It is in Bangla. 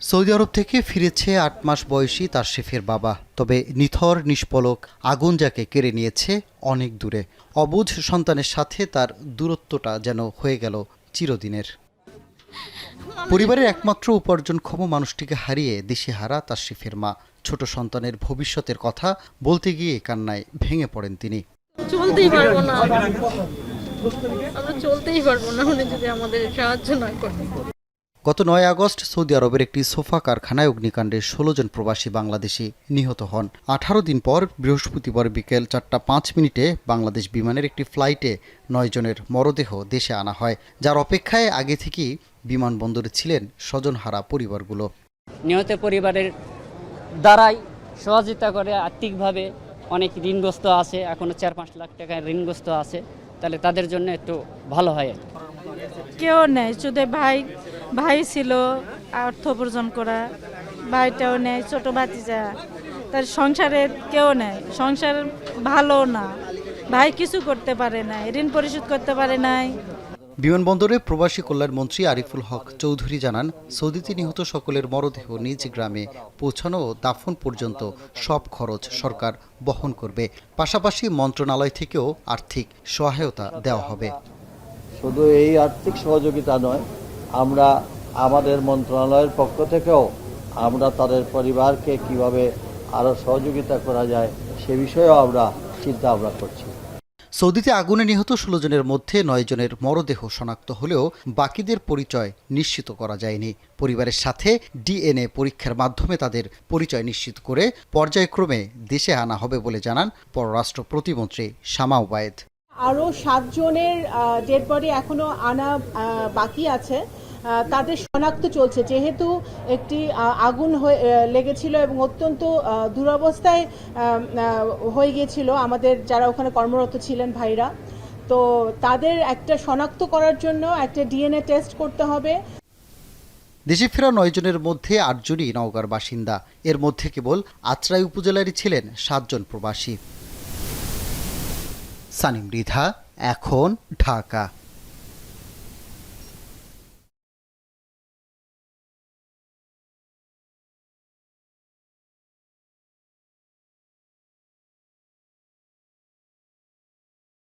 সৌদি আরব থেকে ফিরেছে ৮ মাস বয়সী তাশরিফের বাবা। তবে নিথর নিষ্পলক আগুন যাকে কেড়ে নিয়েছে অনেক দূরে। অবুঝ সন্তানের সাথে তার দূরত্বটা যেন হয়ে গেল চিরদিনের। পরিবারের একমাত্র উপার্জনক্ষম মানুষটিকে হারিয়ে দিশেহারা তাশরিফের মা। ছোট সন্তানের ভবিষ্যতের কথা বলতে গিয়ে কান্নায় ভেঙে পড়েন তিনি। চলতেই পারবো না, আমরা চলতেই পারবো না উনি যদি আমাদের সাহায্য না করেন। গত ৯ আগস্ট সৌদি আরবের একটি সোফা কারখানায় অগ্নিকাণ্ডে ১৬ জন প্রবাসী বাংলাদেশি নিহত হন। ১৮ দিন পর বৃহস্পতিবার বিকেল ৪টা ৫ মিনিটে বাংলাদেশ বিমানের একটি ফ্লাইটে ৯ জনের মরদেহ দেশে আনা হয়, যার অপেক্ষায় আগে থেকেই বিমানবন্দরে ছিলেন স্বজনহারা পরিবারগুলো। নিহত পরিবারের দ্বারাই সহযোগিতা করে আর্থিকভাবে অনেক ঋণগ্রস্ত আছে, এখনও ৪-৫ লাখ টাকায় ঋণগ্রস্ত আছে, তাহলে তাদের জন্য একটু ভালো হয়। কেউ নেই, শুধু ভাই ছিল অর্থ উপার্জন করা, ভাইটাও নেই, ছোট ভাতিজা, তার সংসারের কেউ নেই, সংসার ভালো না, ভাই কিছু করতে পারে নাই, ঋণ পরিশোধ করতে পারে নাই। বিমানবন্দরে প্রবাসী কল্যাণ মন্ত্রী আরিফুল হক চৌধুরী জানান, সৌদিতে নিহত সকলের মরদেহ নিজ গ্রামে পৌঁছানো ও দাফন পর্যন্ত সব খরচ সরকার বহন করবে। পাশাপাশি মন্ত্রণালয় থেকেও আর্থিক সহায়তা দেওয়া হবে। শুধু এই আর্থিক সহযোগিতা নয়, আমরা আমাদের মন্ত্রণালয়ের পক্ষ থেকেও আমরা তাদের পরিবারকে কিভাবে আরও সহযোগিতা করা যায় সে বিষয়েও আমরা চিন্তা ভাবনা করছি। সৌদিতে আগুনে নিহত ১৬ জনের মধ্যে ৯ জনের মরদেহ শনাক্ত হলেও বাকিদের পরিচয় নিশ্চিত করা যায়নি। পরিবারের সাথে ডিএনএ পরীক্ষার মাধ্যমে তাদের পরিচয় নিশ্চিত করে পর্যায়ক্রমে দেশে আনা হবে বলে জানান পররাষ্ট্র প্রতিমন্ত্রী শামা ওবায়েদ। আরও ৭ জনের ডেড বডি এখনো আনা বাকি আছে, তাদের শনাক্ত চলছে। যেহেতু একটি আগুন লেগেছিল এবং অত্যন্ত দুরবস্থায় হয়ে গিয়েছিল আমাদের যারা ওখানে কর্মরত ছিলেন ভাইরা, তো তাদের একটা শনাক্ত করার জন্য একটা ডিএনএ টেস্ট করতে হবে। দেশে ফেরা ৯ জনের মধ্যে ৮ জনই নওগাঁর বাসিন্দা। এর মধ্যে কেবল আত্রাই উপজেলারই ছিলেন ৭ জন প্রবাসী। সানিম মৃধা, এখন, ঢাকা।